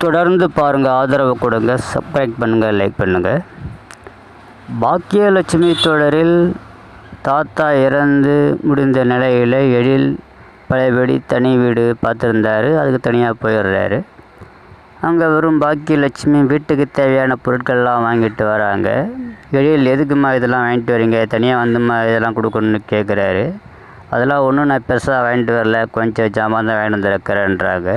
தொடர்ந்து பாருங்கள், ஆதரவு கொடுங்க, சப்ஸ்கிரைப் பண்ணுங்கள், லைக் பண்ணுங்கள். பாக்கியலட்சுமி தொடரில் தாத்தா இறந்து முடிந்த நிலையில் எழில் பழையபடி தனி வீடு பார்த்துருந்தாரு. அதுக்கு தனியாக போயிடுறாரு. அங்கே வரும் பாக்கியலட்சுமி வீட்டுக்கு தேவையான பொருட்கள்லாம் வாங்கிட்டு வராங்க. எழில் எதுக்குமா இதெல்லாம் வாங்கிட்டு வரீங்க, தனியாக வந்துமா இதெல்லாம் கொடுக்கணுன்னு கேட்குறாரு. அதெல்லாம் ஒன்றும் நான் பெருசாக வாங்கிட்டு வரல, கொஞ்சம் ஜாமான் தான் வாங்கிட்டு வந்துருக்கிறேன்றாங்க.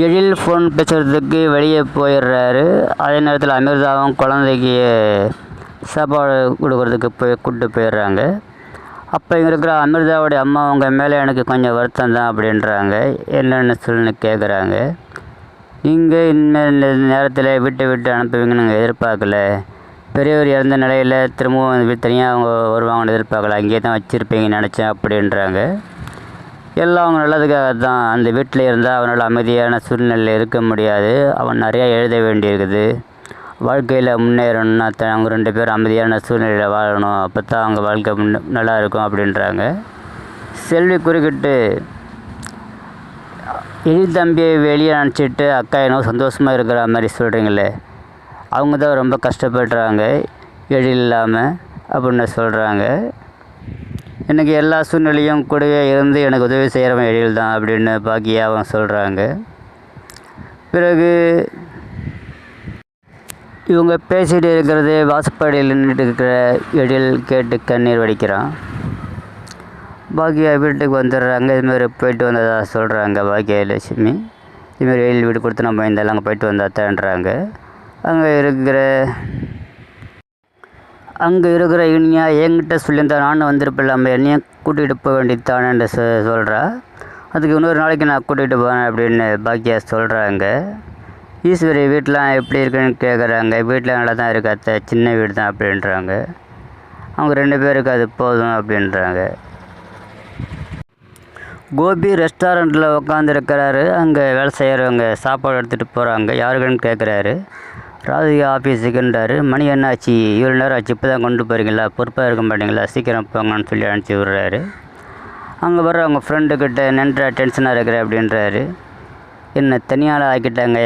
எழில் ஃபோன் பேசுகிறதுக்கு வெளியே போயிடுறாரு. அதே நேரத்தில் அமிர்தாவும் குழந்தைக்கு சாப்பாடு கொடுக்குறதுக்கு கூப்பிட்டு போயிடுறாங்க. அப்போ இங்கே இருக்கிற அமிர்தாவுடைய அம்மா அவங்க மேலே எனக்கு கொஞ்சம் வருத்தம் தான் அப்படின்றாங்க. என்னென்னு சொல்லுன்னு கேட்குறாங்க. நீங்கள் இந்த நேரத்தில் விட்டு அனுப்புவீங்கன்னு நாங்கள் எதிர்பார்க்கல. பெரியவர் இறந்த நிலையில் திரும்பவும் தனியாக அவங்க வருவாங்கன்னு எதிர்பார்க்கல, அங்கேயே தான் வச்சுருப்பீங்கன்னு நினச்சேன் அப்படின்றாங்க. எல்லாம் அவங்க நல்லதுக்காக தான். அந்த வீட்டில் இருந்தால் அவனால் அமைதியான சூழ்நிலையில் இருக்க முடியாது. அவன் நிறையா எழுத வேண்டியிருக்குது. வாழ்க்கையில் முன்னேறணும்னா அவங்க 2 பேரும் அமைதியான சூழ்நிலையில் வாழணும், அப்போ தான் அவங்க வாழ்க்கை நல்லா இருக்கும் அப்படின்றாங்க. செல்வி குறுக்கிட்டு, எழில் தம்பியை வெளியே அனுப்பிச்சிட்டு அக்கா என்னவோ சந்தோஷமாக இருக்கிற மாதிரி சொல்கிறீங்களே, அவங்க தான் ரொம்ப கஷ்டப்படுறாங்க எழில் இல்லாமல் அப்படின்னு சொல்கிறாங்க. எனக்கு எல்லா சூழ்நிலையும் கூடவே இருந்து எனக்கு உதவி செய்கிறவன் எழில் தான் அப்படின்னு பாக்கியாவும் சொல்கிறாங்க. பிறகு இவங்க பேசிகிட்டு இருக்கிறது வாசப்படியில் நின்றுட்டு இருக்கிற எழில் கேட்டு கண்ணீர் வடிக்கிறான். பாக்கியா வீட்டுக்கு வந்துடுறாங்க. இதுமாரி போயிட்டு வந்ததாக சொல்கிறாங்க பாக்கியலட்சுமி. இதுமாரி எழில் வீடு கொடுத்து நம்ம இந்த அங்கே போயிட்டு வந்தாத்தான்றாங்க. அங்கே இருக்கிற இனியா என்கிட்ட சொல்லியிருந்தா நானும் வந்திருப்பில்ல, நம்ம என்னையும் கூட்டிகிட்டு போக வேண்டியதானேன்னு சொல்கிறா. அதுக்கு இன்னொரு நாளைக்கு நான் கூட்டிகிட்டு போகிறேன் அப்படின்னு பாக்கியா சொல்கிறாங்க. ஈஸ்வரி வீட்டெலாம் எப்படி இருக்குன்னு கேட்குறாங்க. வீட்டில் நல்லா தான் இருக்கு அத்தை, சின்ன வீடு தான் அப்படின்றாங்க. அவங்க 2 பேருக்கு அது போதும் அப்படின்றாங்க. கோபி ரெஸ்டாரண்ட்டில் உட்காந்துருக்கிறாரு. அங்கே வேலை செய்கிறவங்க சாப்பாடு எடுத்துகிட்டு போகிறாங்க. யாருக்குன்னு கேட்குறாரு. ராதிகா ஆஃபீஸுக்குன்றாரு. மணி என்னாச்சு, இவ்வளோ நேரம் ஆச்சு, இப்போ தான் கொண்டு போகிறீங்களா, பொறுப்பாக இருக்க மாட்டீங்களா, சீக்கிரம் போங்கன்னு சொல்லி அனுப்பிச்சி விட்றாரு. அங்கே வர அவங்க ஃப்ரெண்டுக்கிட்ட நின்றா டென்ஷனாக இருக்கிற அப்படின்றாரு. என்ன தனியால் ஆக்கிட்டாங்க,